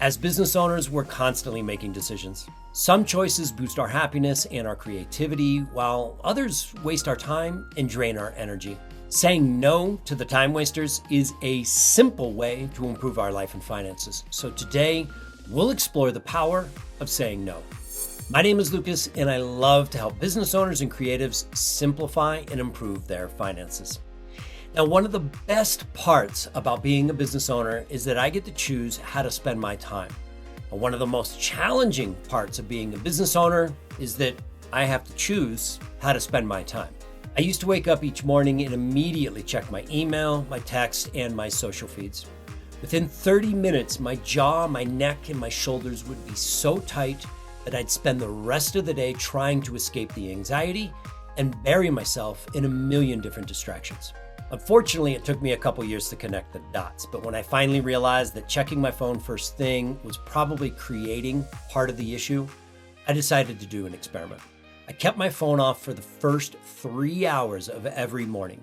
As business owners, we're constantly making decisions. Some choices boost our happiness and our creativity, while others waste our time and drain our energy. Saying no to the time wasters is a simple way to improve our life and finances. So today, we'll explore the power of saying no. My name is Lucas, and I love to help business owners and creatives simplify and improve their finances. Now, one of the best parts about being a business owner is that I get to choose how to spend my time. And one of the most challenging parts of being a business owner is that I have to choose how to spend my time. I used to wake up each morning and immediately check my email, my text, and my social feeds. Within 30 minutes, my jaw, my neck, and my shoulders would be so tight that I'd spend the rest of the day trying to escape the anxiety and bury myself in a million different distractions. Unfortunately, it took me a couple years to connect the dots, but when I finally realized that checking my phone first thing was probably creating part of the issue, I decided to do an experiment. I kept my phone off for the first 3 hours of every morning.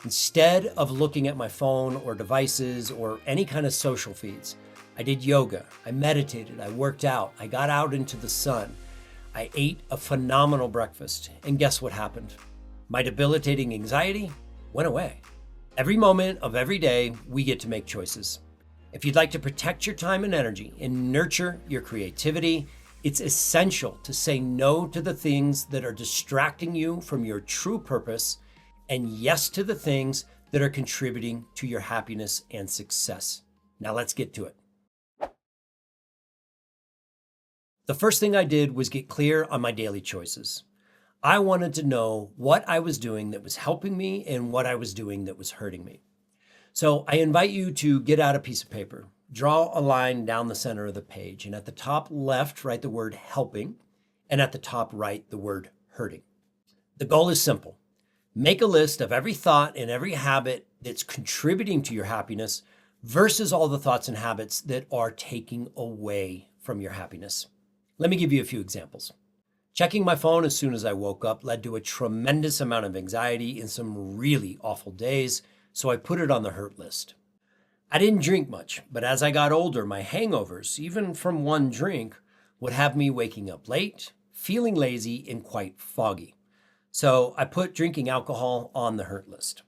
Instead of looking at my phone or devices or any kind of social feeds, I did yoga, I meditated, I worked out, I got out into the sun, I ate a phenomenal breakfast, and guess what happened? My debilitating anxiety went away. Every moment of every day, we get to make choices. If you'd like to protect your time and energy and nurture your creativity, it's essential to say no to the things that are distracting you from your true purpose and yes to the things that are contributing to your happiness and success. Now let's get to it. The first thing I did was get clear on my daily choices. I wanted to know what I was doing that was helping me and what I was doing that was hurting me. So I invite you to get out a piece of paper, draw a line down the center of the page, and at the top left, write the word helping, and at the top right, the word hurting. The goal is simple. Make a list of every thought and every habit that's contributing to your happiness versus all the thoughts and habits that are taking away from your happiness. Let me give you a few examples. Checking my phone as soon as I woke up led to a tremendous amount of anxiety and some really awful days, so I put it on the hurt list. I didn't drink much, but as I got older, my hangovers, even from one drink, would have me waking up late, feeling lazy, and quite foggy. So I put drinking alcohol on the hurt list.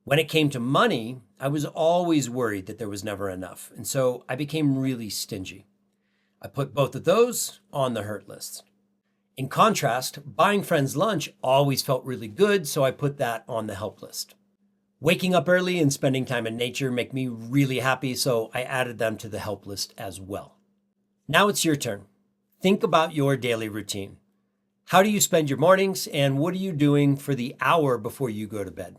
When it came to money, I was always worried that there was never enough, and so I became really stingy. I put both of those on the hurt list. In contrast, buying friends lunch always felt really good, so I put that on the help list. Waking up early and spending time in nature make me really happy, so I added them to the help list as well. Now it's your turn. Think about your daily routine. How do you spend your mornings, and what are you doing for the hour before you go to bed?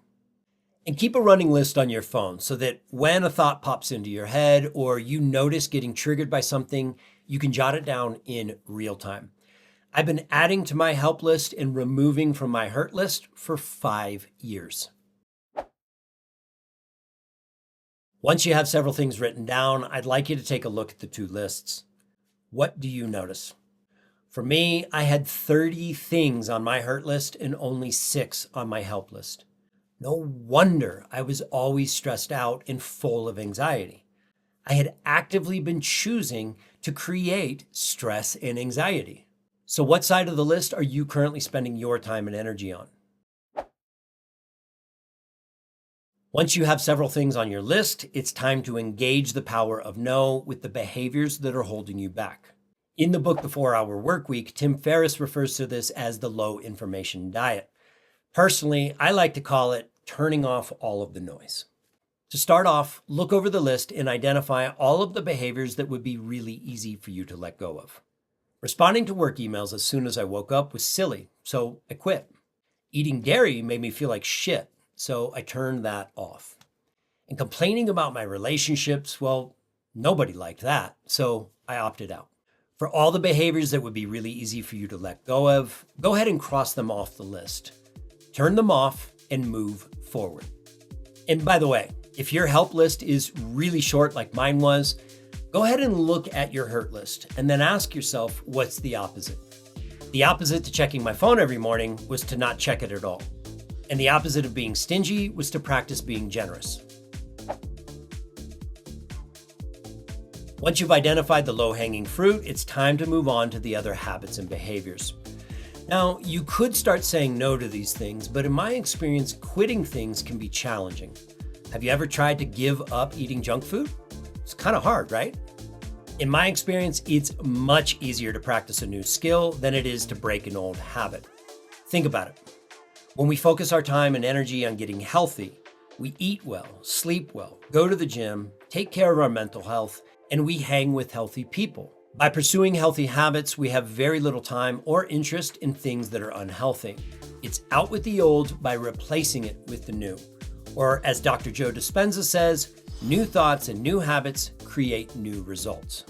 And keep a running list on your phone so that when a thought pops into your head or you notice getting triggered by something, you can jot it down in real time. I've been adding to my help list and removing from my hurt list for 5 years. Once you have several things written down, I'd like you to take a look at the two lists. What do you notice? For me, I had 30 things on my hurt list and only 6 on my help list. No wonder I was always stressed out and full of anxiety. I had actively been choosing to create stress and anxiety. So what side of the list are you currently spending your time and energy on? Once you have several things on your list, it's time to engage the power of no with the behaviors that are holding you back. In the book, The 4-Hour Workweek, Tim Ferriss refers to this as the low information diet. Personally, I like to call it turning off all of the noise. To start off, look over the list and identify all of the behaviors that would be really easy for you to let go of. Responding to work emails as soon as I woke up was silly, so I quit. Eating dairy made me feel like shit, so I turned that off. And complaining about my relationships, well, nobody liked that, so I opted out. For all the behaviors that would be really easy for you to let go of, go ahead and cross them off the list. Turn them off and move forward. And by the way, if your help list is really short like mine was, go ahead and look at your hurt list and then ask yourself, what's the opposite? The opposite to checking my phone every morning was to not check it at all. And the opposite of being stingy was to practice being generous. Once you've identified the low-hanging fruit, it's time to move on to the other habits and behaviors. Now, you could start saying no to these things, but in my experience, quitting things can be challenging. Have you ever tried to give up eating junk food? It's kind of hard, right? In my experience, it's much easier to practice a new skill than it is to break an old habit. Think about it. When we focus our time and energy on getting healthy, we eat well, sleep well, go to the gym, take care of our mental health, and we hang with healthy people. By pursuing healthy habits, we have very little time or interest in things that are unhealthy. It's out with the old by replacing it with the new. Or as Dr. Joe Dispenza says, new thoughts and new habits create new results.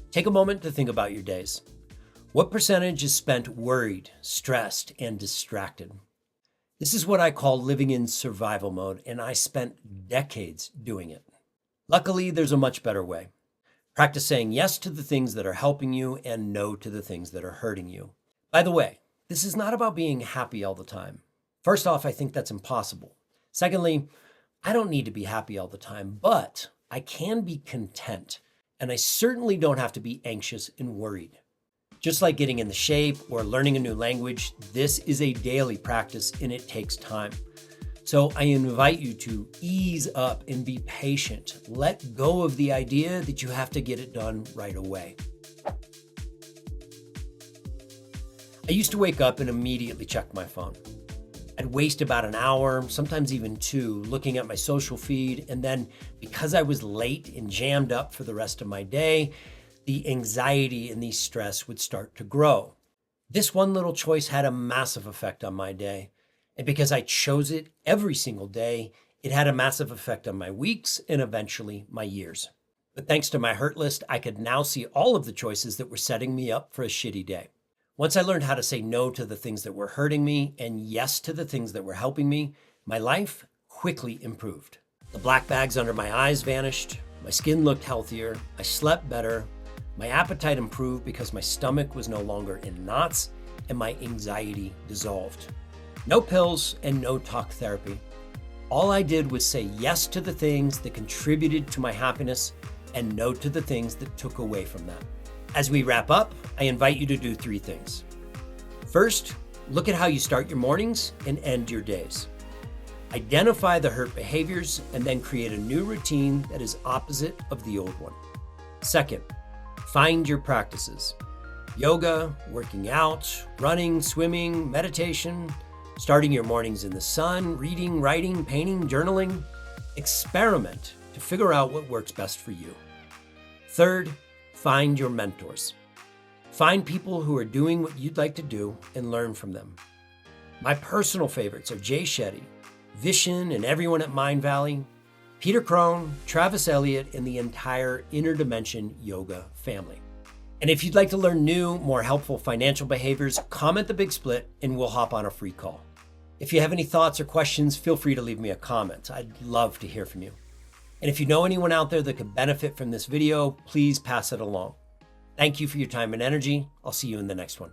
Take a moment to think about your days. What percentage is spent worried, stressed, and distracted? This is what I call living in survival mode, and I spent decades doing it. Luckily, there's a much better way. Practice saying yes to the things that are helping you and no to the things that are hurting you. By the way, this is not about being happy all the time. First off, I think that's impossible. Secondly, I don't need to be happy all the time, but I can be content, and I certainly don't have to be anxious and worried. Just like getting into shape or learning a new language, this is a daily practice and it takes time. So I invite you to ease up and be patient. Let go of the idea that you have to get it done right away. I used to wake up and immediately check my phone. I'd waste about an hour, sometimes even 2, looking at my social feed. And then because I was late and jammed up for the rest of my day, the anxiety and the stress would start to grow. This one little choice had a massive effect on my day. And because I chose it every single day, it had a massive effect on my weeks and eventually my years. But thanks to my hurt list, I could now see all of the choices that were setting me up for a shitty day. Once I learned how to say no to the things that were hurting me and yes to the things that were helping me, my life quickly improved. The black bags under my eyes vanished, my skin looked healthier, I slept better, my appetite improved because my stomach was no longer in knots, and my anxiety dissolved. No pills and no talk therapy. All I did was say yes to the things that contributed to my happiness and no to the things that took away from that. As we wrap up, I invite you to do 3 things. First, look at how you start your mornings and end your days. Identify the hurt behaviors and then create a new routine that is opposite of the old one. Second, find your practices. Yoga, working out, running, swimming, meditation, starting your mornings in the sun, reading, writing, painting, journaling. Experiment to figure out what works best for you. Third, find your mentors. Find people who are doing what you'd like to do and learn from them. My personal favorites are Jay Shetty, Vishen and everyone at Mind Valley, Peter Crone, Travis Elliott, and the entire Inner Dimension Yoga family. And if you'd like to learn new, more helpful financial behaviors, comment the Big Split and we'll hop on a free call. If you have any thoughts or questions, feel free to leave me a comment. I'd love to hear from you. And if you know anyone out there that could benefit from this video, please pass it along. Thank you for your time and energy. I'll see you in the next one.